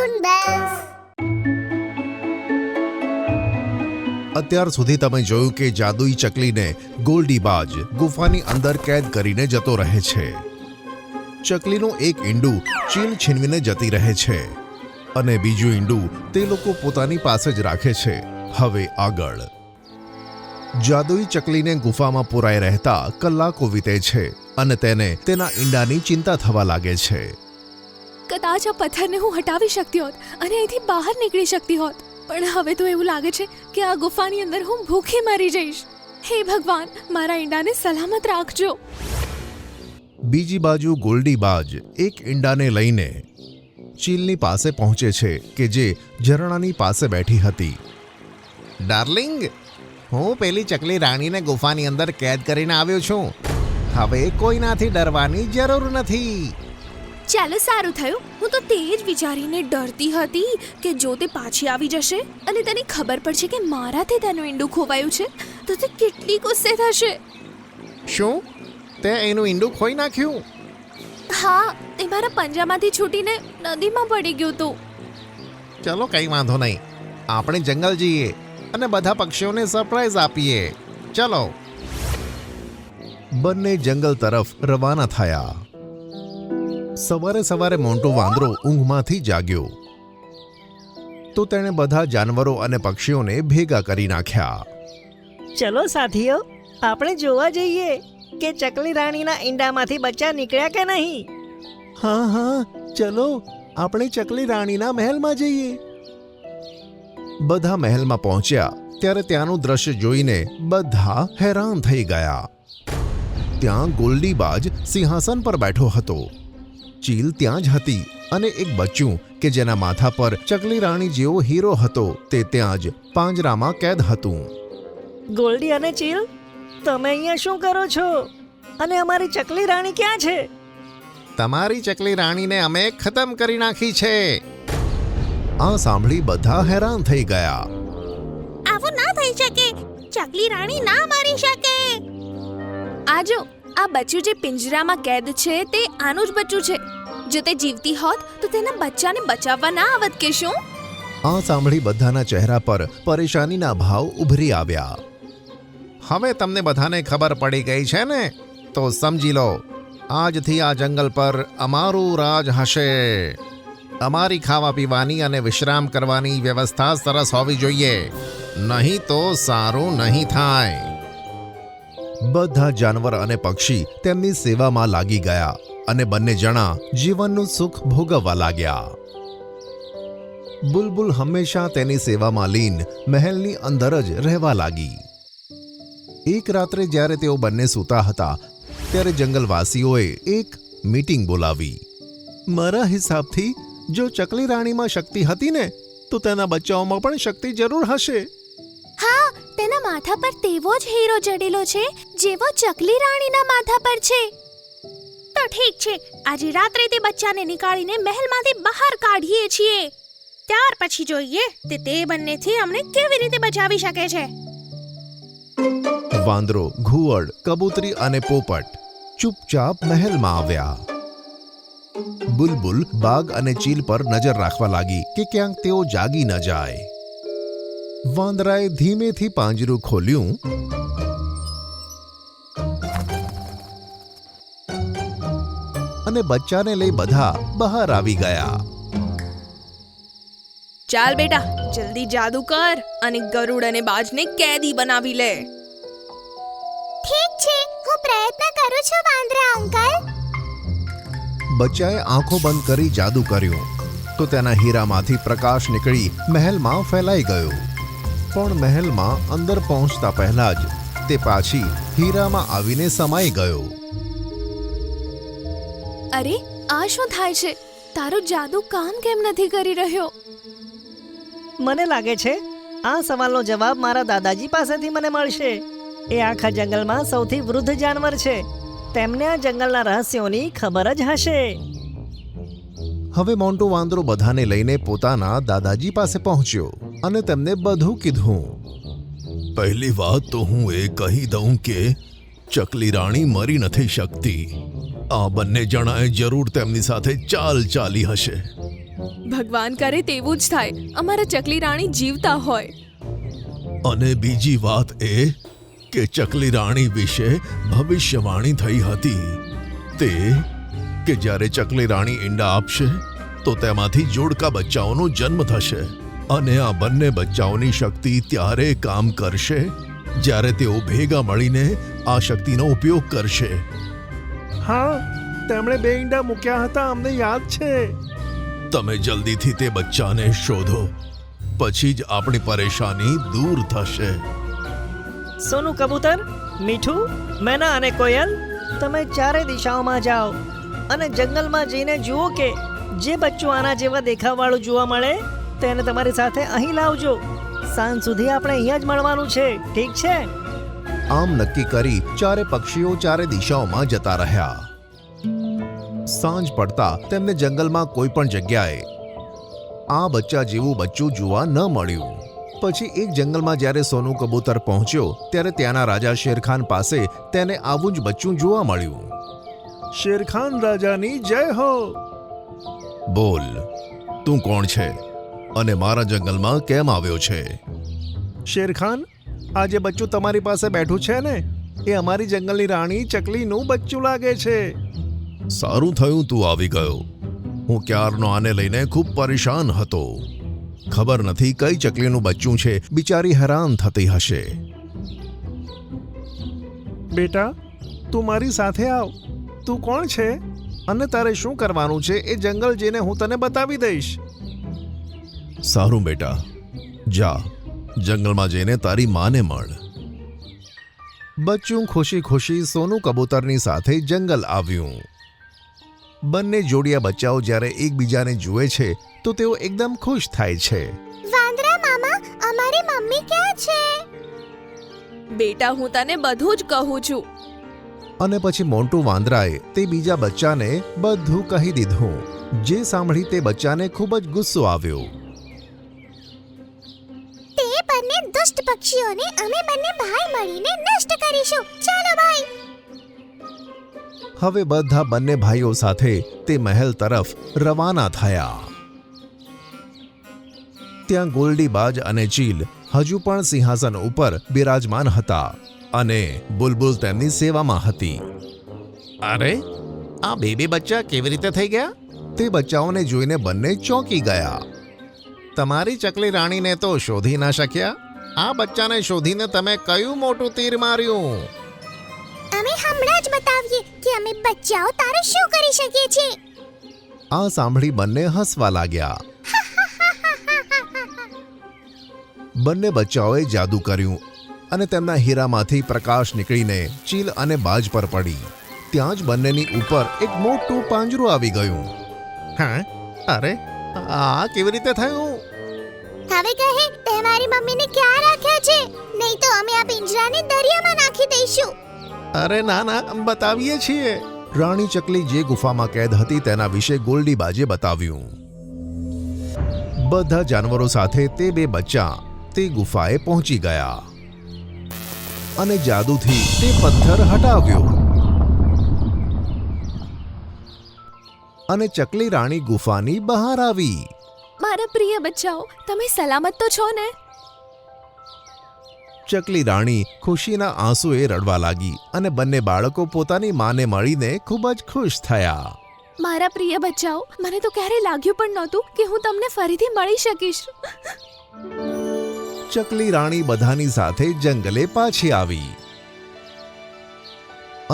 Cartoon bells. અત્યાર સુધી તમે જોયું કે જાદુઈ ચકલીને ગોલ્ડીબાજ ગુફાની અંદર કેદ કરીને જતો રહે છે. ચકલીનું એક ઈંડું ચીલ છીનવીને જતી રહે છે અને બીજું ઈંડું તે લોકો પોતાની પાસે જ રાખે છે. હવે આગળ જાદુઈ ચકલીને ગુફામાં પુરાઈ રહેતા કલાકો વીતે છે અને તેને તેના ઈંડાની ચિંતા થવા લાગે છે. કદાચ આ પથ્થરને હું હટાવી શકતી હોત અને અહીંથી બહાર નીકળી શકતી હોત, પણ હવે તો એવું લાગે છે કે આ ગુફાની અંદર હું ભૂખી મરી જઈશ. હે ભગવાન, મારા ઈંડાને સલામત રાખજો. બીજી બાજુ ગોલ્ડીબાજ એક ઈંડાને લઈને ચીલની પાસે પહોંચે છે કે જે ઝરણાની પાસે બેઠી હતી. ડાર્લિંગ, હું પેલી ચકલી રાણીને ગુફાની અંદર કેદ કરીને આવ્યો છું. હવે કોઈનાથી ડરવાની જરૂર નથી. ચાલો, સારું થયું. હું તો તે જ વિચારીને ડરતી હતી કે જો તે પાછી આવી જશે અને તેને ખબર પડશે કે મારાથી તેનું ઈંડું ખોવાયું છે તો તે કેટલી ગુસ્સે થશે. શું તે એનું ઈંડું ખોઈ નાખ્યું? હા, તે મારા પંજામાંથી છૂટીને નદીમાં પડી ગયું હતું. ચલો, કંઈ વાંધો નહીં. આપણે જંગલ જઈએ અને બધા પક્ષીઓને સરપ્રાઈઝ આપીએ. ચલો. બંને જંગલ તરફ રવાના થયા. સવારે સવારે મોન્ટો વાંદરો ઊંઘમાંથી જાગ્યો તો તેણે બધા જાનવરો અને પક્ષીઓને ભેગા કરી નાખ્યા. ચલો સાથીઓ, આપણે જોવા જઈએ કે ચકલી રાણીના ઈંડામાંથી બચ્ચા નીકળ્યા કે નહીં. હા હા, ચલો, આપણે ચકલી રાણીના મહેલમાં જઈએ. બધા મહેલમાં પહોંચ્યા ત્યારે ત્યાંનું દ્રશ્ય જોઈને બધા હેરાન થઈ ગયા. ત્યાં ગોલ્ડીબાજ સિંહાસન પર બેઠો હતો. ચીલ ત્યાં જ હતી અને એક બચ્ચું કે જેના માથા પર ચકલી રાણી જેવો હીરો હતો તે ત્યાં જ પાંજરામાં કેદ હતું. ગોલ્ડી અને ચીલ, તમે અહીંયા શું કરો છો? અને અમારી ચકલી રાણી ક્યાં છે? તમારી ચકલી રાણીને અમે ખતમ કરી નાખી છે. આ સાંભળી બધા હેરાન થઈ ગયા. આવું ના થઈ શકે. ચકલી રાણી ના મરી શકે. આજો, આ બચ્ચું જે પિંજરામાં કેદ છે તે આનું જ બચ્ચું છે. જો તે જીવતી હોત તો તેના બચ્ચાને બચાવવા ના આવત કે શું? આ સાંભળી બધાના ચહેરા પર પરેશાનીના ભાવ ઉભરી આવ્યા. હવે તમને બધાને ખબર પડી ગઈ છે ને? તો સમજી લો, આજથી આ જંગલ પર અમારું રાજ હશે. અમારી ખાવા પીવાની અને વિશ્રામ કરવાની વ્યવસ્થા સરસ હોવી જોઈએ, નહીં તો સારું નહીં થાય. બધા જાનવર અને પક્ષી તેમની સેવામાં લાગી ગયા અને બંને જણા જીવનનું સુખ ભોગવવા લાગ્યા. બુલબુલ હંમેશા તેની સેવામાં લીન મહેલની અંદર જ રહેવા લાગી. એક રાત્રે જ્યારે તેઓ બંને સૂતા હતા ત્યારે જંગલવાસીઓએ એક મીટિંગ બોલાવી. મારા હિસાબથી જો ચકલી રાણીમાં શક્તિ હતી ને તો તેના બચ્ચાઓમાં પણ શક્તિ જરૂર હશે. હા, તેના માથા પર તેવો જ હીરો જડેલો છે જેવો ચકલી રાણીના માથા પર છે. તો ઠીક છે, આજે રાત્રે તે બચ્ચાને નીકાળીને મહેલમાંથી બહાર કાઢીએ છીએ. ત્યાર પછી જોઈએ તે બંનેથી અમને કેવી રીતે બચાવી શકે છે. વાંદરો, ઘુવડ, કબૂતરી અને પોપટ ચૂપચાપ મહેલમાં આવ્યા. બુલબુલ બાગ અને ચીલ પર નજર રાખવા લાગી કે ક્યાંક તેઓ જાગી ન જાય. વાંદરાએ ધીમેથી પાંજરું ખોલ્યું અને બચ્ચાને લઈ બધા બહાર આવી ગયા. ચાલ બેટા, જલ્દી જાદુ કર અને ગરુડ અને બાજને કેદી બનાવી લે. ઠીક છે, હું પ્રયત્ન કરું છું વાંદરા અંકલ. બચ્ચાએ આંખો બંધ કરી જાદુ કર્યું તો તેના હીરામાંથી પ્રકાશ નીકળી મહેલમાં ફેલાઈ ગયો. પણ મહેલમાં અંદર પહોંચતા પહેલા જ તે પાછી હીરામાં આવીને સમાઈ ગયો. અરે, આ શું થાય છે? તારો જાદુ કામ કેમ નથી કરી રહ્યો? મને લાગે છે આ સવાલનો જવાબ મારા દાદાજી પાસેથી મને મળશે. એ આખા જંગલમાં સૌથી વૃદ્ધ જાનવર છે. તેમને આ જંગલના રહસ્યોની ખબર જ હશે. હવે મોન્ટો વાંદરો બધાને લઈને પોતાના દાદાજી પાસે પહોંચ્યો અને તેમને બધું કીધું. પહેલી વાત તો હું એ કહી દઉં કે ચકલી રાણી મરી નથી શકતી. આ બંને જણાએ જરૂર તેમની સાથે ચાલ ચાલી હશે. ભગવાન કરે તેવું જ થાય, અમારા ચકલી રાણી જીવતા હોય. અને બીજી વાત એ કે ચકલી રાણી વિશે ભવિષ્યવાણી થઈ હતી તે કે જ્યારે ચકલી રાણી ઈંડા આપશે તો તેમાંથી જોડકા બચ્ચાઓનો જન્મ થશે અને આ બંને બચ્ચાઓની શક્તિ ત્યારે કામ કરશે જ્યારે તેઓ ભેગા મળીને આ શક્તિનો ઉપયોગ કરશે. હા, તેમણે 2 ઈંડા મૂક્યા હતા, અમને યાદ છે. તમે જલ્દીથી તે બચ્ચાને શોધો, પછી જ આપણી પરેશાની દૂર થશે. સોનું કબૂતર, મીઠું, મેના અને કોયલ, તમે ચારે દિશાઓમાં જાઓ અને જંગલમાં જઈને જુઓ કે જે બચ્ચું આના જેવા દેખાવવાળું જોવા મળે તેને તમારી સાથે અહીં લાવજો. સાંજ સુધી આપણે અહીંયા જ મળવાનું છે, ઠીક છે? આમ નક્કી કરી ચારે પક્ષીઓ ચારે દિશાઓમાં જતા રહ્યા. સાંજ પડતા તેમને જંગલમાં કોઈ પણ જગ્યાએ આ બચ્ચા જેવું બચ્ચું જોવા ન મળ્યું. પછી એક જંગલમાં જ્યારે સોનું કબૂતર પહોંચ્યો ત્યારે ત્યાંના રાજા શેરખાન પાસે તેને આવું જ બચ્ચું જોવા મળ્યું. શેરખાન રાજાની જય હો. બોલ, તું કોણ છે અને મારા જંગલમાં કેમ આવ્યો છે? શેરખાન, આ જે બચ્ચું તમારી પાસે બેઠું છે ને, એ અમારી જંગલની રાણી ચકલીનું બચ્ચું લાગે છે. સારું થયું તું આવી ગયો. હું ક્યારનો આને લઈને ખૂબ પરેશાન હતો. ખબર નથી કઈ ચકલીનું બચ્ચું છે, બિચારી હેરાન થતી હશે. બેટા, તું મારી સાથે આવ. તું કોણ છે અને તારે શું કરવાનું છે એ જંગલ જઈને હું તને બતાવી દઈશ. સારું બેટા, જા જંગલમાં જઈને તારી માને મળ. બચ્ચું ખુશી ખુશી સોનું કબૂતરની સાથે જંગલ આવ્યું. બંને જોડિયા બચ્ચાઓ જ્યારે એકબીજાને જુએ છે તો તેઓ એકદમ ખુશ થાય છે. વાંદરા મામા, અમારી મમ્મી ક્યાં છે? બેટા, હું તને બધું જ કહું છું. અને પછી મોન્ટુ વાંદરાએ તે બીજા બચ્ચાને બધું કહી દીધું, જે સાંભળી તે બચ્ચાને ખૂબ જ ગુસ્સો આવ્યો. તે બંને દુષ્ટ પક્ષીઓને અમે બંને ભાઈ મળીને નષ્ટ કરીશું. ચાલો ભાઈ. હવે બધા બંને ભાઈઓ સાથે તે મહેલ તરફ રવાના થયા. ત્યાં ગોલ્ડીબાજ અને ચીલ હજુ પણ સિંહાસન ઉપર બિરાજમાન હતા અને બુલબુલ તેમની સેવામાં હતી. અરે, આ બેબી બચ્ચા કેવી રીતે થઈ ગયા? તે બચ્ચાઓને જોઈને બંને ચોંકી ગયા. તમારી ચકલી રાણીને તો શોધી ના શક્યા. આ બચ્ચાને શોધીને તમે કયું મોટું તીર માર્યું? અમે હમણાં જ બતાવીએ કે અમે બચ્ચાઓ તારે શું કરી શકીએ છીએ. આ સાંભળી બંને હસવા લાગ્યા. બંને બચ્ચાઓએ જાદુ કર્યું અને તેમના હીરામાંથી પ્રકાશ નીકળીને ચીલ અને બાજ પર પડી. ત્યાં જ બંનેની ઉપર એક મોટું પાંજરું આવી ગયું. હા, અરે, આ કેવી રીતે થયું? હવે કહે તે મારી મમ્મીને ક્યાં રાખ્યા છે? નહીં તો અમે આ પિંજરાને દરિયામાં નાખી દઈશું. અરે ના ના, બતાવીએ છીએ. રાણી ચકલી જે ગુફામાં કેદ હતી તેના વિશે ગોલ્ડીબાજે બતાવ્યું. બધા જાનવરો સાથે તે બે બચ્ચા તે ગુફાએ પહોંચી ગયા અને જાદુથી તે પથ્થર હટાવ્યો અને ચકલી રાણી ગુફાની બહાર આવી. મારા પ્રિય બચ્ચાઓ, તમે સલામત તો છો ને? ચકલી રાણી ખુશીના આંસુએ રડવા લાગી અને બંને બાળકો પોતાની માને મળીને ખૂબ જ ખુશ થયા. મારા પ્રિય બચ્ચાઓ, મને તો ક્યારે લાગ્યું પણ નહોતું કે હું તમને ફરીથી મળી શકીશ. ચકલી રાણી બધાની સાથે જંગલે પાછી આવી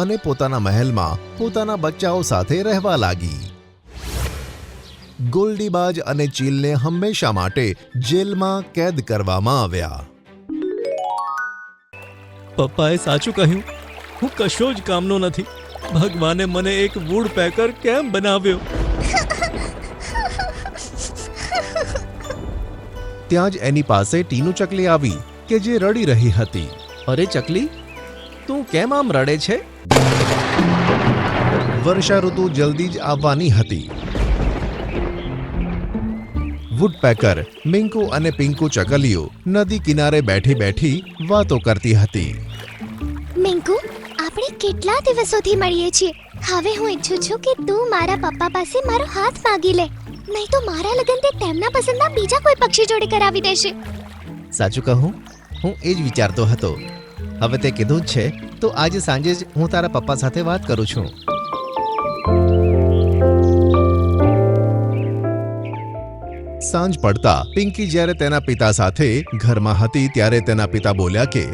અને પોતાના મહેલમાં પોતાના બચ્ચાઓ સાથે રહેવા લાગી. ગોલ્ડીબાજ અને ચીલને હંમેશા માટે જેલમાં કેદ કરવામાં આવ્યા. પપ્પાએ સાચું કહ્યું, હું કશો જ કામનો નથી. ભગવાને મને એક વુડ પેકર કેમ બનાવ્યો? ત્યાં જ એની પાસે ટીનુ ચકલી આવી કે જે રડી રહી હતી. અરે ચકલી, તું કેમ આમ રડે છે? વર્ષા ઋતુ જલ્દી જ આવવાની હતી. વુડપેકર, મિંકુ અને પિંકુ ચકલીઓ નદી કિનારે બેઠી બેઠી વાતો કરતી હતી. મિંકુ, આપણે કેટલા દિવસોથી મળીએ છીએ. હવે હું ઈચ્છું છું કે તું મારા પપ્પા પાસે મારો હાથ માંગી લે. નહીં તો મારા લગ્ન તે તેમના પસંદના બીજા કોઈ પક્ષી જોડે કરાવી દેશે. સાચું કહું, હું એ જ વિચારતો હતો. હવે તે કીધું જ છે તો આજે સાંજે જ હું તારા પપ્પા સાથે વાત કરું છું. સાંજ પડતા પિંકી જ્યારે તેના પિતા સાથે ઘરમાં હતી ત્યારે તેના પિતા બોલ્યા કે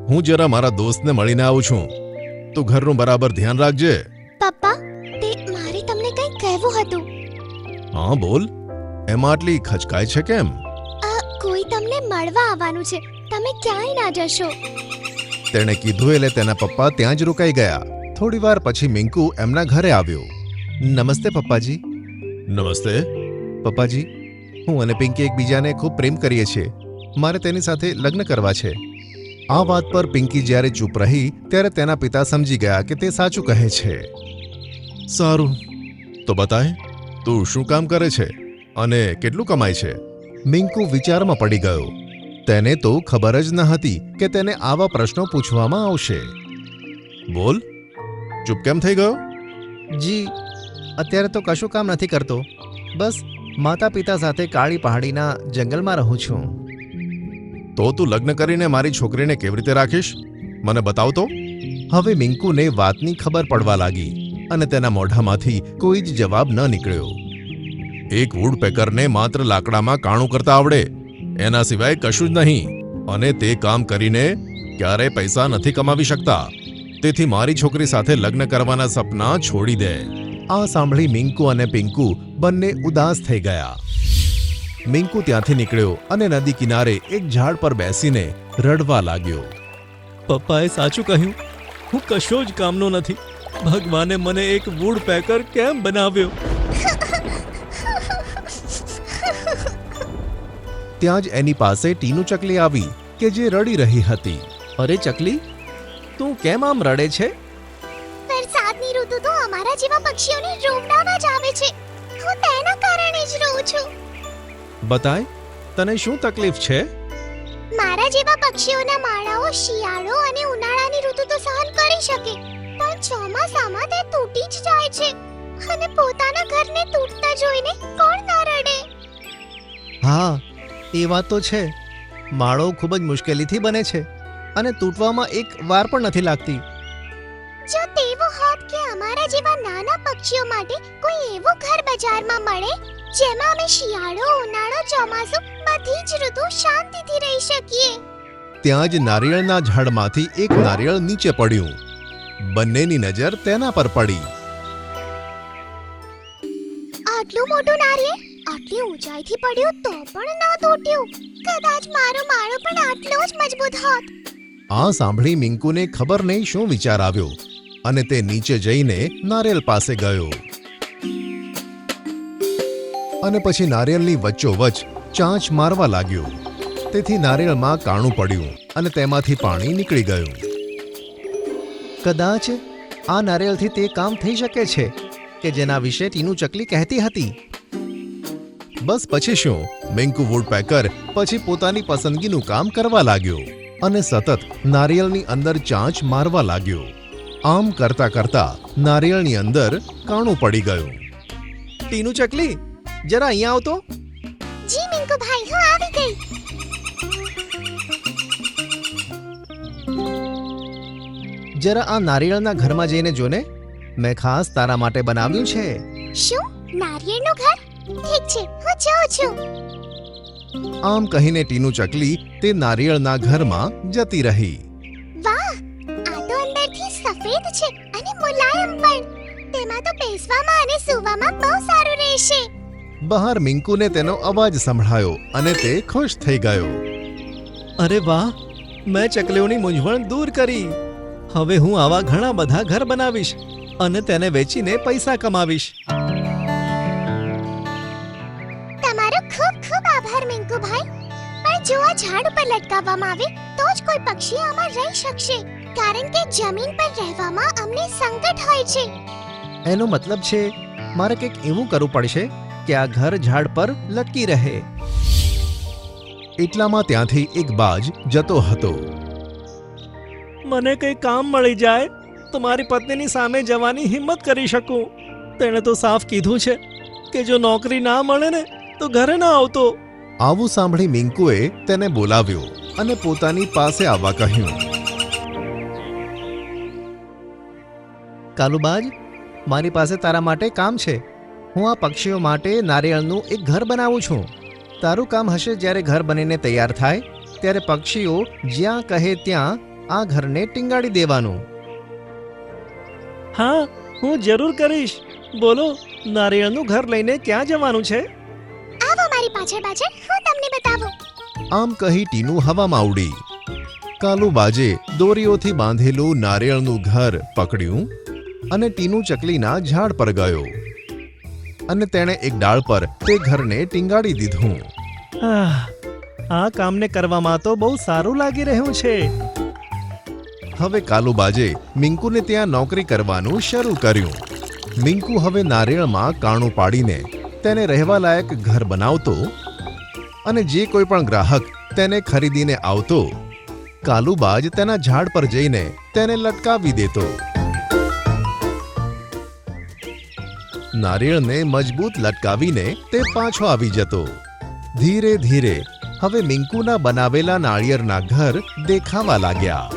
હું જરા મારા દોસ્તને મળીને આવું છું, તું ઘરનું બરાબર ધ્યાન રાખજે. પપ્પા, તે મારે તમને કંઈક કહેવું હતું. હા બોલ, એમાં આટલી ખચકાય છે કેમ? કોઈ તમને મળવા આવવાનું છે, તમે ક્યાંય ના જશો. તેણે કીધું એટલે તેના પપ્પા ત્યાં જ રોકાઈ ગયા. થોડી વાર પછી મિંકુ એમના ઘરે આવ્યો. નમસ્તે પપ્પાજી. નમસ્તે પપ્પાજી, હું અને પિંકી એકબીજાને ખૂબ પ્રેમ કરીએ છીએ. મારે તેની સાથે લગ્ન કરવા છે. આ વાત પર પિંકી જ્યારે ચૂપ રહી ત્યારે તેના પિતા સમજી ગયા કે તે સાચું કહે છે. સારું, તો બતાય તું શું કામ કરે છે અને કેટલું કમાય છે? મિંકુ વિચારમાં પડી ગયો. તેને તો ખબર જ ન હતી કે તેને આવા પ્રશ્નો પૂછવામાં આવશે. બોલ, ચૂપ કેમ થઈ ગયો? જી, અત્યારે તો કશું કામ નથી કરતો. બસ માતા પિતા સાથે કાળી પહાડીના જંગલમાં રહું છું. તો તું લગ્ન કરીને મારી છોકરીને કેવી રીતે રાખીશ? મને બતાવ તો. હવે મિંકુને વાતની ખબર પડવા લાગી અને તેના મોઢામાંથી કોઈ જ જવાબ ન નીકળ્યો. એક વુડપેકરને માત્ર લાકડામાં કાણું કરતા આવડે, એના સિવાય કશું જ નહીં, અને તે કામ કરીને ક્યારેય પૈસા નથી કમાવી શકતા. તેથી મારી છોકરી સાથે લગ્ન કરવાના સપના છોડી દે. આ સાંભળી મિંકુ અને પિંકુ બંને ઉદાસ થઈ ગયા. મિંકુ ત્યાંથી નીકળ્યો અને નદી કિનારે એક ઝાડ પર બેસીને રડવા લાગ્યો. પપ્પાએ સાચું કહ્યું, હું કશો જ કામનો નથી. ભગવાને મને એક વુડ પેકર કેમ બનાવ્યો? ત્યાં જ એની પાસે ટીનુ ચકલી આવી કે જે રડી રહી હતી. અરે ચકલી, તું કેમ આમ રડે છે? વરસાદની ઋતુ તો અમારા જેવા પક્ષીઓને રોવડાવવા જ આવે છે. હું તેના કારણે જ રોઉં છું. બતાય, તને શું તકલીફ છે? મારા જેવા પક્ષીઓના માળાઓ શિયાળો અને ઉનાળાની ઋતુ તો સહન કરી શકે, પણ ચોમાસામાં તે તૂટી જ જાય છે. અને પોતાના ઘરને તૂટતા જોઈને કોણ ના રડે? હા, એ વાત તો છે. માળો ખૂબ જ મુશ્કેલીથી બને છે અને તૂટવામાં એક વાર પણ નથી લાગતી. જો તેવું હોત કે અમારા જેવા નાના પક્ષીઓ માટે કોઈ એવું ઘર બજારમાં મળે જેમાં અમે શિયાળો, ઉનાળો, ચોમાસું બધી જ ઋતુ શાંતિથી રહી શકીએ. ત્યાં જ નારિયેળના ઝાડમાંથી એક નારિયેળ નીચે પડ્યું. બંનેની નજર તેના પર પડી. આટલું મોટું નારિયેળ આટલી ઊંચાઈથી પડ્યું તો પણ ન તૂટ્યું. કદાચ મારો માળો પણ આટલો જ મજબૂત હોત. આ સાંભળી મિંકુને ખબર નહીં શું વિચાર આવ્યો અને તે નીચે જઈને નારિયેળ પાસે ગયો અને પછી નારિયેળની વચ્ચોવચ્ચ ચાંચ મારવા લાગ્યો. તેથી નારિયેળમાં કાણું પડ્યું અને તેમાંથી પાણી નીકળી ગયું. કદાચ આ નારિયેળથી તે કામ થઈ શકે છે કે જેના વિશે ટીનુ ચકલી કહેતી હતી. બસ પછી શું, મિંકુ વુડપેકર પછી પોતાની પસંદગીનું કામ કરવા લાગ્યો અને સતત નારિયેળની અંદર ચાંચ મારવા લાગ્યો. આમ કરતા કરતા નારિયેળની અંદર કાણું પડી ગયું. ટીનુ ચકલી, જરા અહીંયા આવ તો. જી મિંકુ ભાઈ, હું આવી ગઈ. જરા આ નારિયેળના ઘરમાં જઈને જોને, મેં ખાસ તારા માટે બનાવ્યું છે. શું? નારિયેળનું ઘર? ઠીક છે, હું જાઉં છું. આમ કહીને ટીનુ ચકલી તે નારિયેળના ઘરમાં જતી રહી. વાહ, આ તો અંદરથી સફેદ છે અને મુલાયમ પણ. તેમાં તો બેસવામાં અને સૂવામાં બહુ સારું રહેશે. બહાર મિંકુને તેનો અવાજ સંભળાયો અને તે ખુશ થઈ ગયો. અરે વાહ, મેં ચકલીઓની મૂંઝવણ દૂર કરી. હવે હું આવા ઘણા બધા ઘર બનાવીશ અને તેને વેચીને પૈસા કમાવીશ. તમારો ખૂબ ખૂબ આભાર મિંકુ ભાઈ. પણ જો આ ઝાડ ઉપર લટકાવવામાં આવે તો જ કોઈ પક્ષી આમાં રહી શકશે, કારણ કે જમીન પર રહેવામાં અમને સંકટ હોય છે. એનો મતલબ છે મારે કંઈક એવું કરવું પડશે કે આ ઘર ઝાડ પર લટકી રહે. એટલામાં ત્યાંથી એક બાજ જતો હતો. મને કંઈ કામ મળી જાય તો મારી પત્નીની સામે જવાની હિંમત કરી શકું. તેણે તો સાફ કીધું છે કે જો નોકરી ના મળે ને તો ઘરે ના આવતો. આવું સાંભળી મિંકુએ તેને બોલાવ્યો અને પોતાની પાસે આવવા કહ્યું. કાલુબાજ, મારી પાસે તારા માટે કામ છે. હું આ પક્ષીઓ માટે નારિયેળનું એક ઘર બનાવું છું. તારું કામ હશે જ્યારે ઘર બનીને તૈયાર થાય ત્યારે પક્ષીઓ જ્યાં કહે ત્યાં આ ઘરને ટીંગાડી દેવાનું. હા, હું જરૂર કરીશ. બોલો, નારિયેળનું ઘર લઈને ક્યાં જવાનું છે? આવો મારી પાછળ પાછળ, હું તમને બતાવું. આમ કહી ટીનું હવામાં ઉડી. કાલુબાજે દોરીઓથી બાંધેલું નારિયેળનું ઘર પકડ્યું અને ટીનું ચકલીના ઝાડ પર ગયો અને તેણે એક ડાળ પર તે ઘરને ટીંગાડી દીધું. આ કામને કરવામાં તો બહુ સારું લાગી રહ્યું છે. હવે કાલુબાજે મિંકુને ત્યાં નોકરી કરવાનું શરૂ કર્યું. મિંકુ હવે નારિયેળમાં કાણું પાડીને તેને રહેવા લાયક ઘર બનાવતો અને જે કોઈ પણ ગ્રાહક તેને ખરીદીને આવતો, કાલુબાજ તેના ઝાડ પર જઈને તેને લટકાવી દેતો. નારિયેળને મજબૂત લટકાવીને તે પાછો આવી જતો. ધીરે ધીરે હવે મિંકુના બનાવેલા નાળિયેરના ઘર દેખાવા લાગ્યા.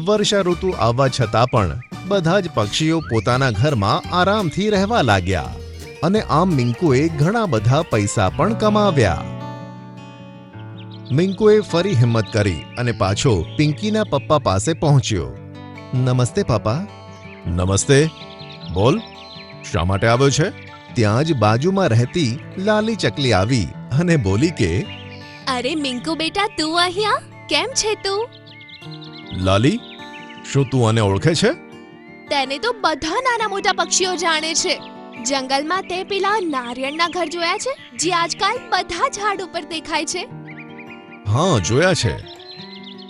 વર્ષા ઋતુ આવવા છતાં પણ બધા જ પક્ષીઓ પોતાના ઘરમાં આરામથી રહેવા લાગ્યા અને આમ મિંકુએ ઘણા બધા પૈસા પણ કમાવ્યા. મિંકુએ ફરી હિંમત કરી અને પાછો પિંકીના પપ્પા પાસે પહોંચ્યો. નમસ્તે પપ્પા. નમસ્તે. બોલ, શા માટે આવ્યો છે? ત્યાં જ બાજુમાં રહેતી લાલી ચકલી આવી અને બોલી કે, અરે મિંકુ બેટા, તું અહીંયા કેમ છે? તું લાલી, શું તું આને ઓળખે છે? તેને તો બધા નાના મોટા પક્ષીઓ જાણે છે. જંગલમાં તે પેલા નારિયેળના ઘર જોયા છે જે આજકાલ બધા ઝાડ ઉપર દેખાય છે? હા, જોયા છે.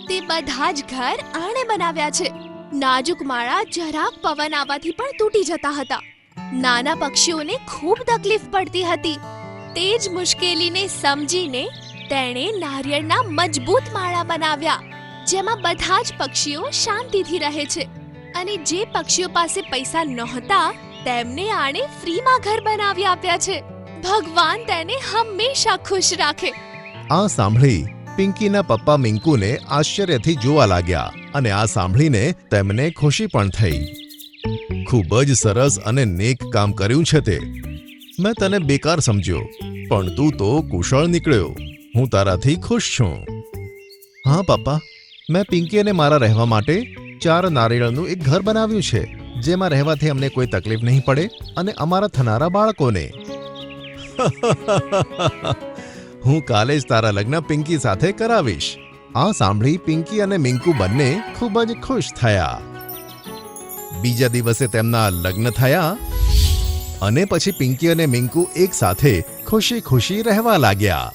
તે બધા જ ઘર આણે બનાવ્યા છે. નાજુક માળા જરાક પવન આવવાથી પણ તૂટી જતા હતા. નાના પક્ષીઓને ખૂબ તકલીફ પડતી હતી. તે જ મુશ્કેલીને સમજીને તેણે નારિયેળના મજબૂત માળા બનાવ્યા જેમાં બધા જ પક્ષીઓ શાંતિથી રહે છે. અને જે પક્ષીઓ પાસે પૈસા નહોતા તેમને આણે ફ્રીમાં ઘર બનાવી આપ્યા છે. ભગવાન તેને હંમેશા ખુશ રાખે. આ સાંભળી પિંકીના પપ્પા મિંકુને આશ્ચર્યથી જોવા લાગ્યા અને આ સાંભળીને તેમને ખુશી પણ થઈ. ખૂબ જ સરસ અને નેક કામ કર્યું છે તે. મેં તને બેકાર સમજ્યો, પણ તું તો કુશળ નીકળ્યો. હું તારાથી ખુશ છું. હા પપ્પા, મેં પિંકી અને મારા રહેવા માટે 4 નારિયેળનું એક ઘર બનાવ્યું છે જેમાં રહેવાથી અમને કોઈ તકલીફ નહીં પડે અને અમારા થનારા બાળકોને. હું કાલે જ તારા લગ્ન પિંકી સાથે કરાવીશ. આ સાંભળી પિંકી અને મિંકુ બંને ખૂબ જ ખુશ થયા. બીજા દિવસે તેમના લગ્ન થયા અને પછી પિંકી અને મિંકુ એક સાથે ખુશી ખુશી રહેવા લાગ્યા.